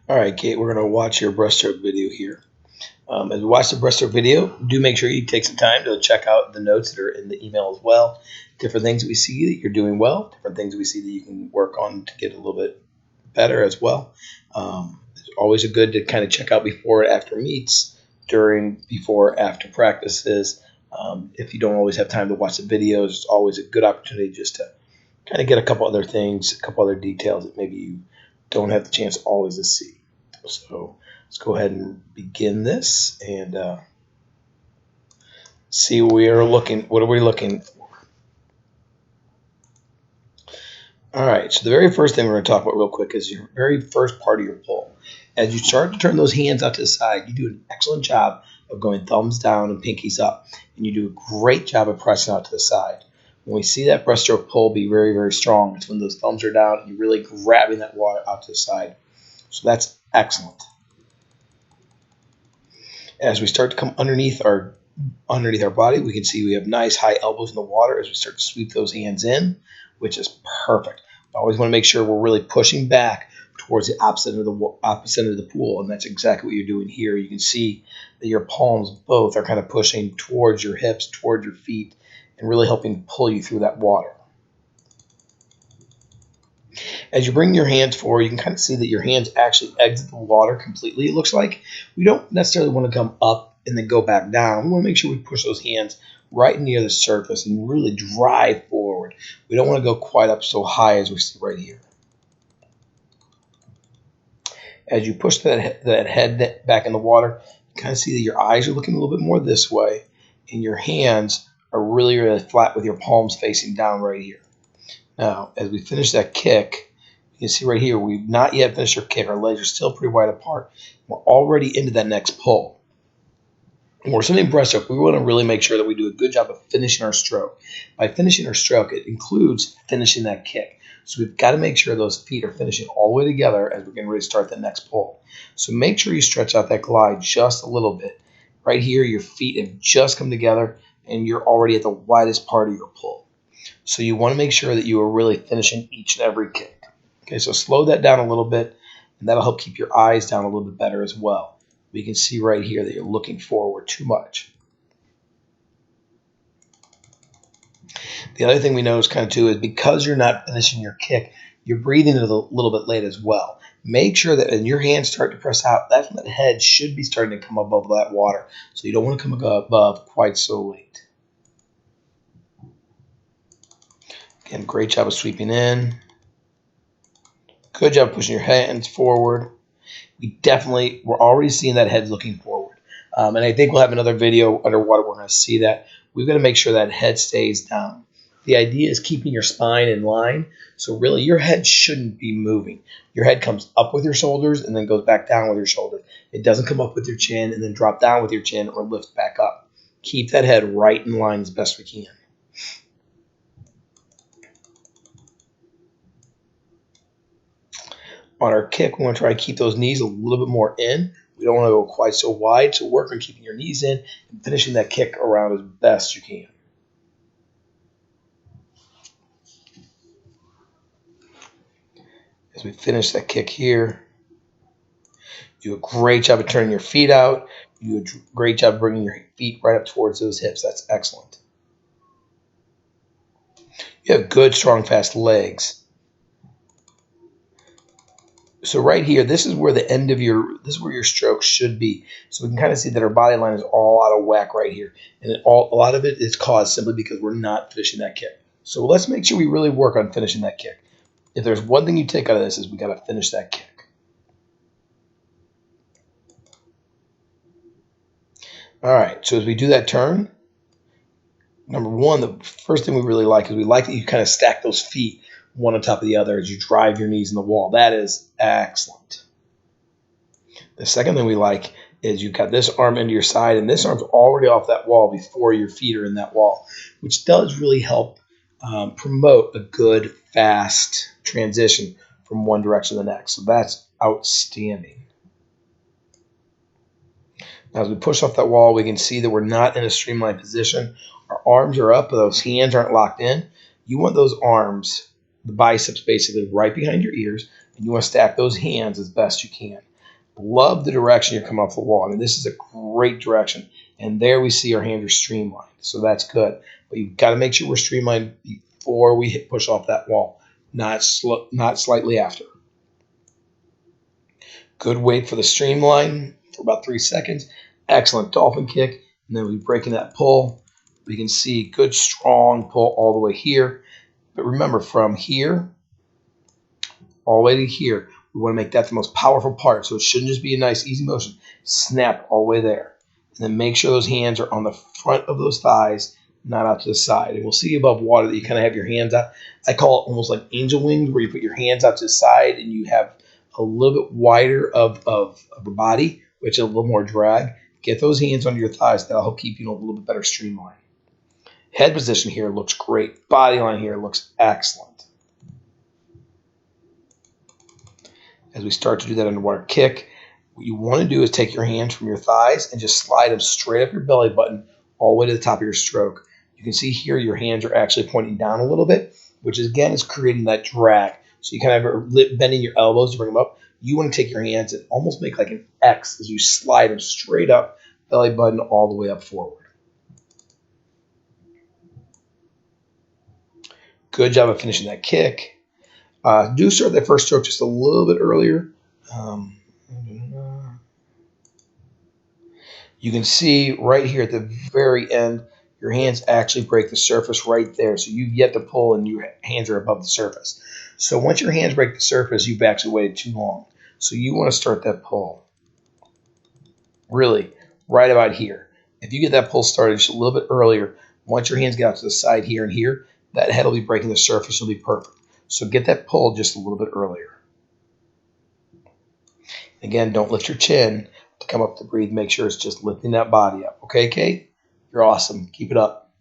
All right, Kate, we're going to watch your breaststroke video here. As we watch the breaststroke video, do make sure you take some time to check out the notes that are in the email as well. Different things that we see that you're doing well, different things we see that you can work on to get a little bit better as well. It's always good to kind of check out before and after meets, during, before, after practices. If you don't always have time to watch the videos, it's always a good opportunity just to kind of get a couple other things, a couple other details that maybe you don't have the chance always to see. So let's go ahead and begin this and see what we are looking. What are we looking for? All right. So the very first thing we're going to talk about real quick is your very first part of your pull. As you start to turn those hands out to the side, you do an excellent job of going thumbs down and pinkies up, and you do a great job of pressing out to the side. When we see that breaststroke pull be very, very strong, it's when those thumbs are down and you're really grabbing that water out to the side. So that's excellent. As we start to come underneath our body, we can see we have nice high elbows in the water as we start to sweep those hands in, which is perfect. I always want to make sure we're really pushing back towards the opposite end of the pool, and that's exactly what you're doing here. You can see that your palms both are kind of pushing towards your hips, towards your feet, and really helping pull you through that water. As you bring your hands forward, you can kind of see that your hands actually exit the water completely, it looks like. We don't necessarily want to come up and then go back down. We want to make sure we push those hands right near the surface and really drive forward. We don't want to go quite up so high as we see right here. As you push that head back in the water, you kind of see that your eyes are looking a little bit more this way, and your hands are really, really flat with your palms facing down right here. Now, as we finish that kick, you can see right here, we've not yet finished our kick. Our legs are still pretty wide apart. We're already into that next pull. When we're swimming breaststroke, we want to really make sure that we do a good job of finishing our stroke. By finishing our stroke, it includes finishing that kick. So we've got to make sure those feet are finishing all the way together as we're getting ready to start the next pull. So make sure you stretch out that glide just a little bit. Right here, your feet have just come together, and you're already at the widest part of your pull. So you want to make sure that you are really finishing each and every kick. Okay, so slow that down a little bit, and that'll help keep your eyes down a little bit better as well. We can see right here that you're looking forward too much. The other thing we notice kind of too is because you're not finishing your kick, you're breathing a little bit late as well. Make sure that when your hands start to press out, that's when the head should be starting to come above that water. So you don't want to come above quite so late. Again, great job of sweeping in. Good job pushing your hands forward. We're already seeing that head looking forward. And I think we'll have another video underwater. We're going to see that. We've got to make sure that head stays down. The idea is keeping your spine in line. So really, your head shouldn't be moving. Your head comes up with your shoulders and then goes back down with your shoulders. It doesn't come up with your chin and then drop down with your chin or lift back up. Keep that head right in line as best we can. On our kick, we want to try to keep those knees a little bit more in. We don't want to go quite so wide, so work on keeping your knees in and finishing that kick around as best you can. As we finish that kick here, do a great job of turning your feet out. You do a great job of bringing your feet right up towards those hips. That's excellent. You have good, strong, fast legs. So right here, this is where your stroke should be. So we can kind of see that our body line is all out of whack right here. And a lot of it is caused simply because we're not finishing that kick. So let's make sure we really work on finishing that kick. If there's one thing you take out of this is we got to finish that kick. All right, so as we do that turn, number one, the first thing we really like is we like that you kind of stack those feet one on top of the other as you drive your knees in the wall. That is excellent. The second thing we like is you've got this arm into your side, and this arm's already off that wall before your feet are in that wall, which does really help promote a good, fast transition from one direction to the next. So that's outstanding. Now, as we push off that wall, we can see that we're not in a streamlined position. Our arms are up, but those hands aren't locked in. You want those arms, the biceps basically right behind your ears, and you want to stack those hands as best you can. Love the direction you're coming off the wall. I mean, this is a great direction. And there we see our hands are streamlined. So that's good. But you've got to make sure we're streamlined before we push off that wall, not slightly after. Good weight for the streamline for about 3 seconds. Excellent dolphin kick. And then we break in that pull. We can see good strong pull all the way here. But remember, from here all the way to here, we want to make that the most powerful part. So it shouldn't just be a nice, easy motion. Snap all the way there. And then make sure those hands are on the front of those thighs, not out to the side. And we'll see above water that you kind of have your hands out. I call it almost like angel wings, where you put your hands out to the side and you have a little bit wider of a body, which is a little more drag. Get those hands under your thighs. That'll help keep you in a little bit better streamline. Head position here looks great. Body line here looks excellent. As we start to do that underwater kick, what you want to do is take your hands from your thighs and just slide them straight up your belly button all the way to the top of your stroke. You can see here your hands are actually pointing down a little bit, which again is creating that drag. So you kind of are bending your elbows to bring them up. You want to take your hands and almost make like an X as you slide them straight up, belly button all the way up forward. Good job of finishing that kick. Do start that first stroke just a little bit earlier. You can see right here at the very end, your hands actually break the surface right there. So you've yet to pull and your hands are above the surface. So once your hands break the surface, you've actually waited too long. So you want to start that pull really right about here. If you get that pull started just a little bit earlier, once your hands get out to the side here and here, that head will be breaking the surface. It'll be perfect. So get that pull just a little bit earlier. Again, don't lift your chin to come up to breathe. Make sure it's just lifting that body up. Okay, Cate? You're awesome. Keep it up.